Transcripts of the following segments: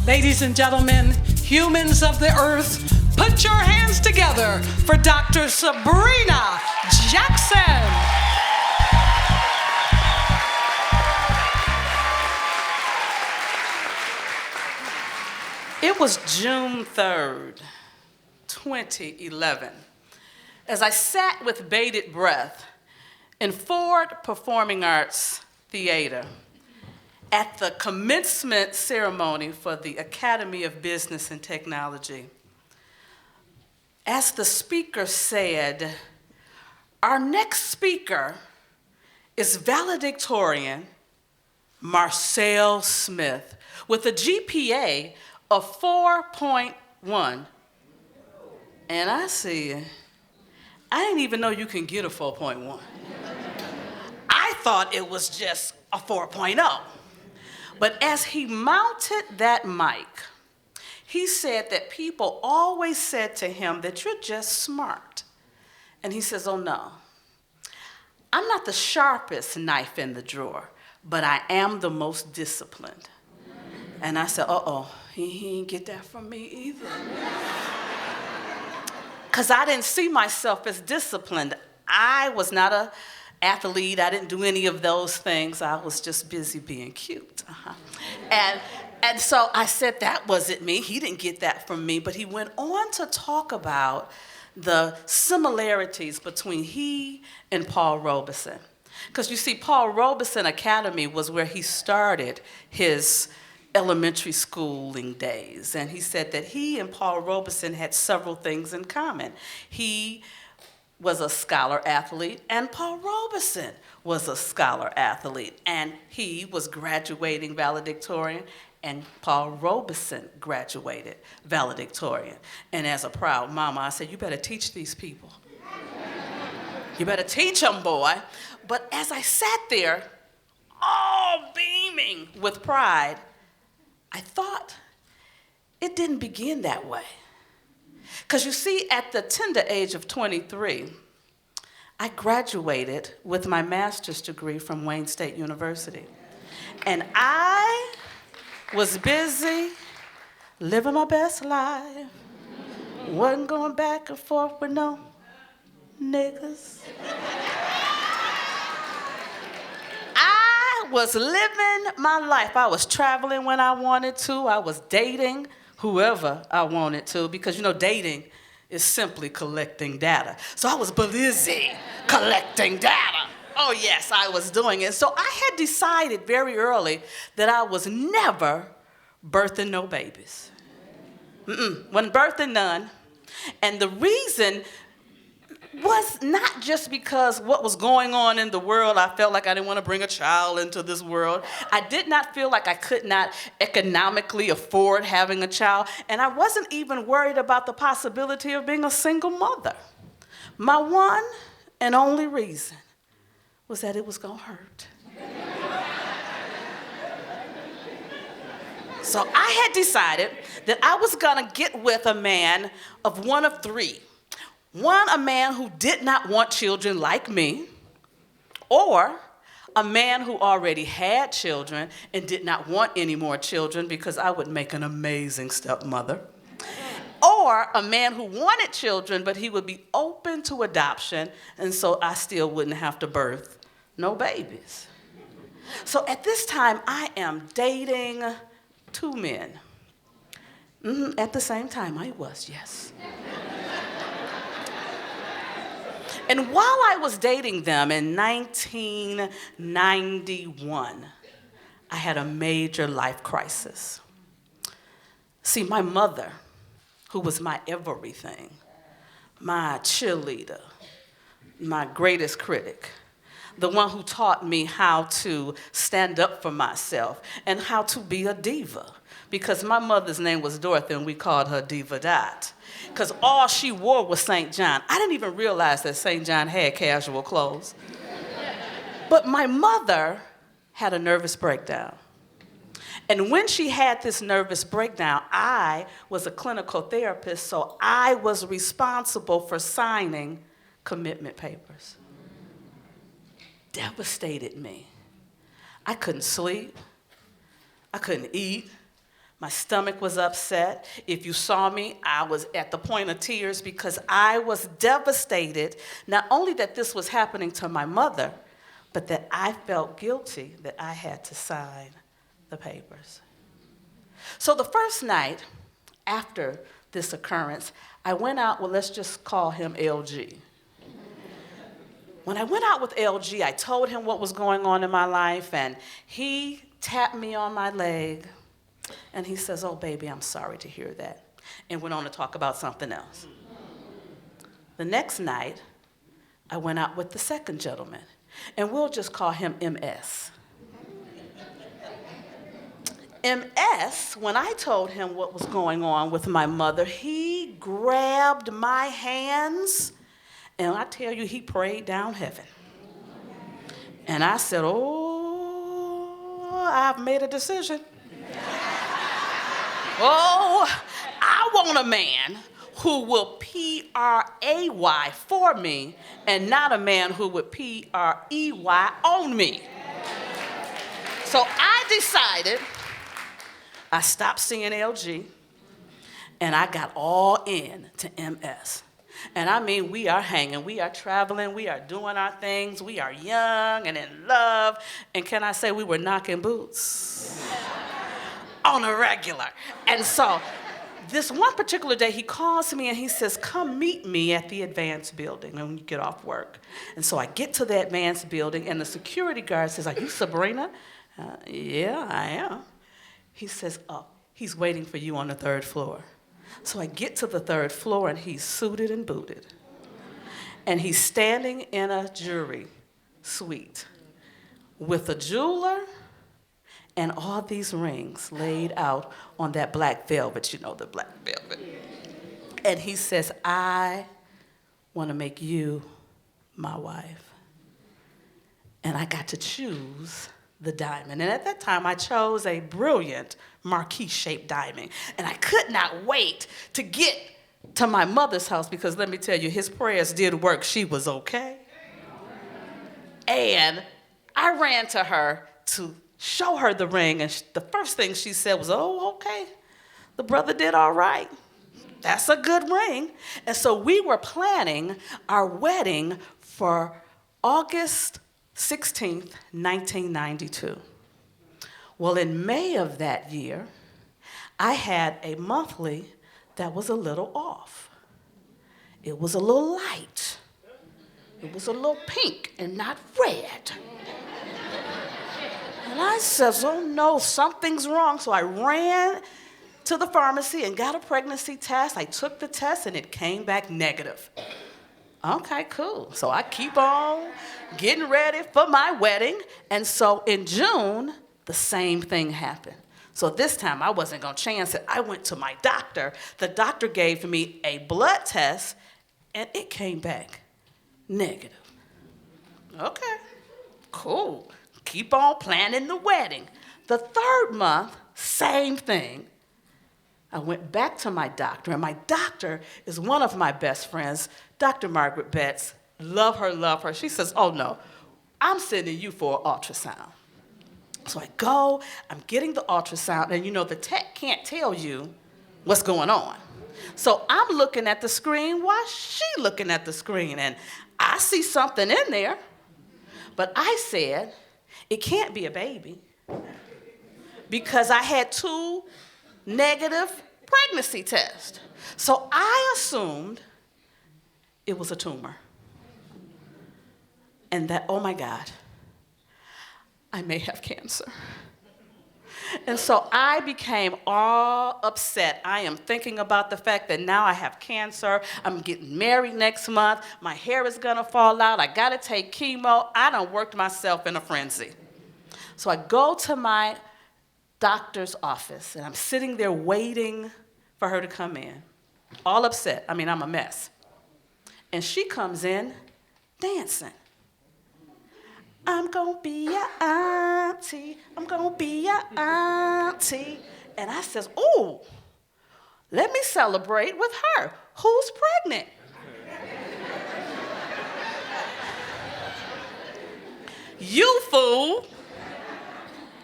Ladies and gentlemen, humans of the earth, put your hands together for Dr. Sabrina Jackson. It was June 3rd, 2011, as I sat with bated breath in Ford Performing Arts Theater at the commencement ceremony for the Academy of Business and Technology. As the speaker said, our next speaker is valedictorian Marcel Smith with a GPA of 4.1. And I said, I didn't even know you can get a 4.1. I thought it was just a 4.0. But as he mounted that mic, he said that people always said to him that you're just smart. And he says, oh no, I'm not the sharpest knife in the drawer, but I am the most disciplined. And I said, uh-oh, he didn't get that from me either. Because I didn't see myself as disciplined. I was not an athlete. I didn't do any of those things. I was just busy being cute. And so I said that wasn't me. He didn't get that from me. But he went on to talk about the similarities between he and Paul Robeson. Because you see, Paul Robeson Academy was where he started his elementary schooling days. And he said that he and Paul Robeson had several things in common. He was a scholar athlete, and Paul Robeson was a scholar athlete. And he was graduating valedictorian, and Paul Robeson graduated valedictorian. And as a proud mama, I said, you better teach these people. You better teach them, boy. But as I sat there, all beaming with pride, I thought it didn't begin that way. Because you see, at the tender age of 23, I graduated with my master's degree from Wayne State University. And I was busy living my best life. Wasn't going back and forth with no niggas. I was living my life. I was traveling when I wanted to. I was dating whoever I wanted to, because you know dating is simply collecting data. So I was busy collecting data. Oh yes, I was doing it. So I had decided very early that I was never birthing no babies. Wasn't birthing none. And the reason was not just because what was going on in the world. I felt like I didn't want to bring a child into this world. I did not feel like I could not economically afford having a child. And I wasn't even worried about the possibility of being a single mother. My one and only reason was that it was going to hurt. So I had decided that I was going to get with a man of one of three. One, a man who did not want children like me, or a man who already had children and did not want any more children because I would make an amazing stepmother, or a man who wanted children but he would be open to adoption, and so I still wouldn't have to birth no babies. So at this time, I am dating two men. At the same time, I was, yes. And while I was dating them in 1991, I had a major life crisis. See, my mother, who was my everything, my cheerleader, my greatest critic, the one who taught me how to stand up for myself and how to be a diva. Because my mother's name was Dorothy and we called her Diva Dot. Because all she wore was St. John. I didn't even realize that St. John had casual clothes. But my mother had a nervous breakdown. And when she had this nervous breakdown, I was a clinical therapist, so I was responsible for signing commitment papers. Devastated me. I couldn't sleep. I couldn't eat. My stomach was upset. If you saw me, I was at the point of tears because I was devastated, not only that this was happening to my mother, but that I felt guilty that I had to sign the papers. So the first night after this occurrence, I went out, well, let's just call him LG. When I went out with LG, I told him what was going on in my life, and he tapped me on my leg, and he says, oh, baby, I'm sorry to hear that, and went on to talk about something else. The next night, I went out with the second gentleman, and we'll just call him MS. MS, when I told him what was going on with my mother, he grabbed my hands, and I tell you, he prayed down heaven. And I said, oh, I've made a decision. Oh, I want a man who will P-R-A-Y for me and not a man who would P-R-E-Y on me. So I decided, I stopped seeing LG, and I got all in to MS. And I mean, we are hanging, we are traveling, we are doing our things, we are young and in love. And can I say we were knocking boots on a regular? And so this one particular day, he calls me and he says, come meet me at the advanced building when you get off work. And so I get to the advanced building, and the security guard says, are you Sabrina? Yeah, I am. He says, oh, he's waiting for you on the 3rd floor. So I get to the 3rd floor, and he's suited and booted. And he's standing in a jury suite with a jeweler and all these rings laid out on that black velvet, you know, the black velvet. And he says, I want to make you my wife. And I got to choose the diamond. And at that time, I chose a brilliant marquise-shaped diamond. And I could not wait to get to my mother's house, because let me tell you, his prayers did work. She was okay. And I ran to her to show her the ring, and the first thing she said was, oh, okay, the brother did all right. That's a good ring. And so we were planning our wedding for August 16th, 1992. Well, in May of that year, I had a monthly that was a little off. It was a little light. It was a little pink and not red. And I says, oh no, something's wrong. So I ran to the pharmacy and got a pregnancy test. I took the test and it came back negative. Okay, cool. So I keep on getting ready for my wedding. And so in June, the same thing happened. So this time I wasn't gonna chance it. I went to my doctor. The doctor gave me a blood test and it came back negative. Okay, cool. Keep on planning the wedding. The 3rd month, same thing. I went back to my doctor, and my doctor is one of my best friends, Dr. Margaret Betts. Love her, love her. She says, oh no, I'm sending you for an ultrasound. So I go, I'm getting the ultrasound, and you know, the tech can't tell you what's going on. So I'm looking at the screen while she's looking at the screen, and I see something in there, but I said, it can't be a baby, because I had 2 negative pregnancy tests. So I assumed it was a tumor. And that, oh my God, I may have cancer. And so I became all upset. I am thinking about the fact that now I have cancer. I'm getting married next month. My hair is gonna fall out. I gotta take chemo. I done worked myself in a frenzy. So I go to my doctor's office, and I'm sitting there waiting for her to come in, all upset. I mean, I'm a mess. And she comes in dancing. I'm gonna be your auntie. I'm gonna be your auntie. And I says, ooh, let me celebrate with her. Who's pregnant? You fool.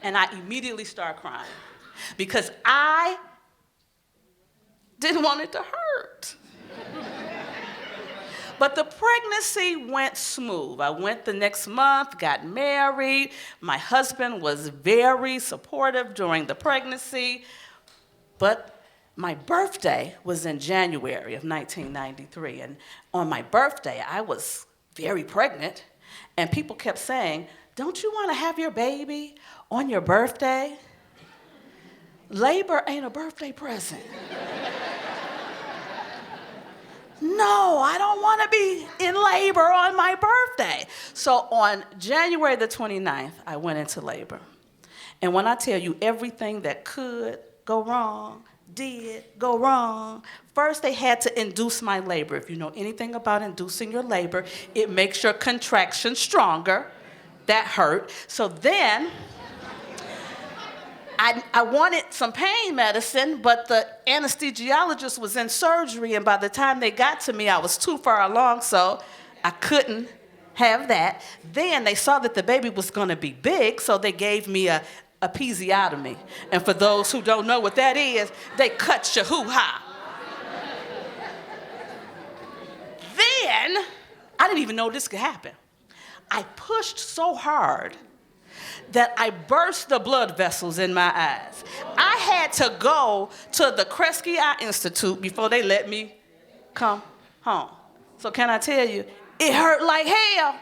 And I immediately start crying. because I didn't want it to hurt. But the pregnancy went smooth. I went the next month, got married. My husband was very supportive during the pregnancy. But my birthday was in January of 1993. And on my birthday, I was very pregnant. And people kept saying, don't you want to have your baby on your birthday? Labor ain't a birthday present. No, I don't want to be in labor on my birthday. So on January the 29th, I went into labor. And when I tell you everything that could go wrong, did go wrong, first they had to induce my labor. If you know anything about inducing your labor, it makes your contraction stronger. That hurt. So then I wanted some pain medicine, but the anesthesiologist was in surgery, and by the time they got to me, I was too far along, so I couldn't have that. Then they saw that the baby was going to be big, so they gave me a episiotomy. And for those who don't know what that is, they cut your hoo-ha. Then, I didn't even know this could happen. I pushed so hard that I burst the blood vessels in my eyes. I had to go to the Kresge Eye Institute before they let me come home. So can I tell you, it hurt like hell.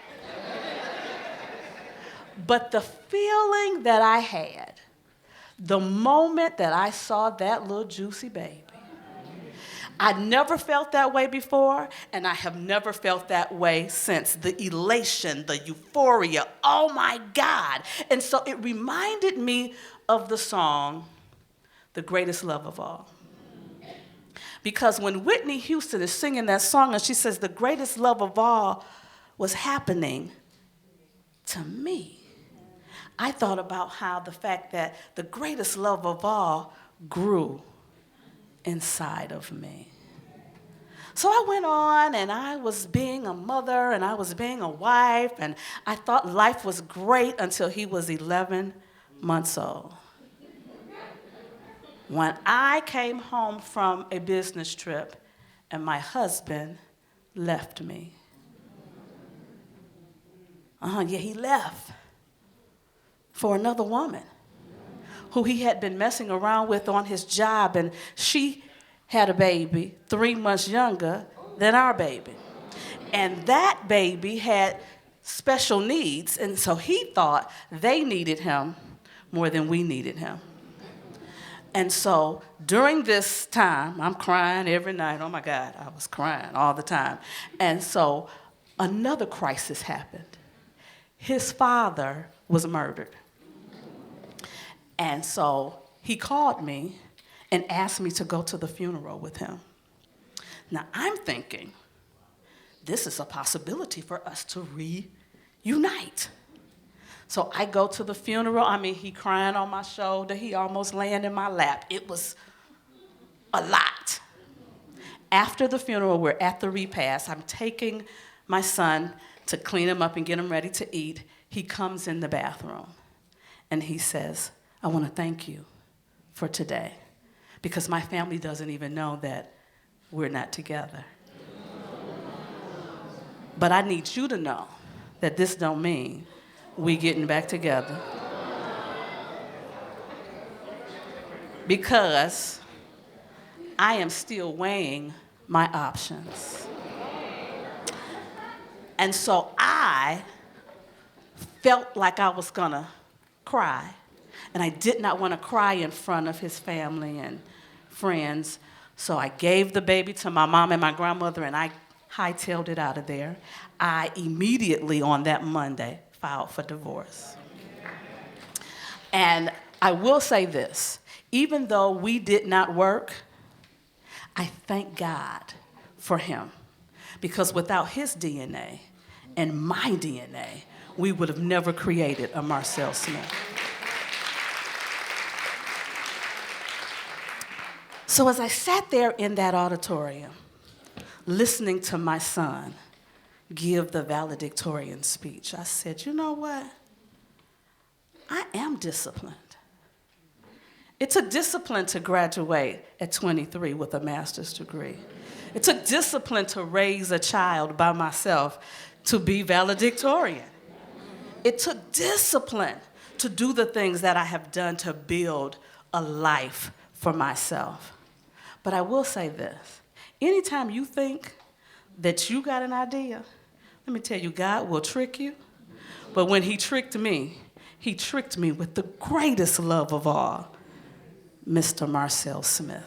But the feeling that I had, the moment that I saw that little juicy baby, I'd never felt that way before, and I have never felt that way since. The elation, the euphoria, oh my God. And so it reminded me of the song, The Greatest Love of All. Because when Whitney Houston is singing that song and she says, the greatest love of all was happening to me, I thought about how the fact that the greatest love of all grew inside of me. So I went on, and I was being a mother, and I was being a wife, and I thought life was great until he was 11 months old. When I came home from a business trip, and my husband left me. He left for another woman who he had been messing around with on his job, and she had a baby 3 months younger than our baby. And that baby had special needs, and so he thought they needed him more than we needed him. And so during this time, I'm crying every night. Oh my God, I was crying all the time. And so another crisis happened. His father was murdered. And so he called me and asked me to go to the funeral with him. Now, I'm thinking, this is a possibility for us to reunite. So I go to the funeral. He crying on my shoulder. He almost laying in my lap. It was a lot. After the funeral, we're at the repast. I'm taking my son to clean him up and get him ready to eat. He comes in the bathroom, and he says, I want to thank you for today, because my family doesn't even know that we're not together. But I need you to know that this don't mean we getting back together. Because I am still weighing my options. And so I felt like I was gonna cry. And I did not want to cry in front of his family and friends. So I gave the baby to my mom and my grandmother, and I hightailed it out of there. I immediately, on that Monday, filed for divorce. And I will say this, even though we did not work, I thank God for him. Because without his DNA and my DNA, we would have never created a Marcel Smith. So as I sat there in that auditorium, listening to my son give the valedictorian speech, I said, you know what? I am disciplined. It took discipline to graduate at 23 with a master's degree. It took discipline to raise a child by myself to be valedictorian. It took discipline to do the things that I have done to build a life for myself. But I will say this, anytime you think that you got an idea, let me tell you, God will trick you. But when he tricked me with the greatest love of all, Mr. Marcel Smith.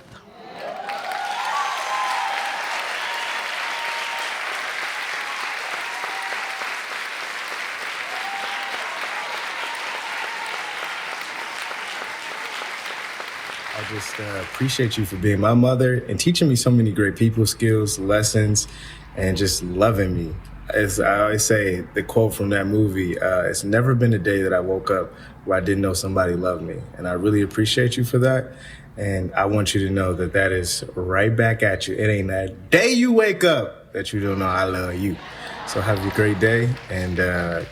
I just appreciate you for being my mother and teaching me so many great people skills, lessons, and just loving me. As I always say, the quote from that movie, it's never been a day that I woke up where I didn't know somebody loved me. And I really appreciate you for that. And I want you to know that that is right back at you. It ain't that day you wake up that you don't know I love you. So have a great day and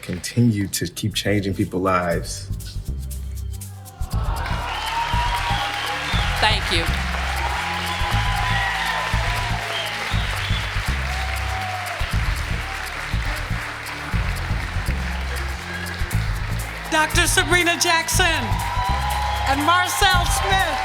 continue to keep changing people's lives. Thank you. Dr. Sabrina Jackson and Marcel Smith.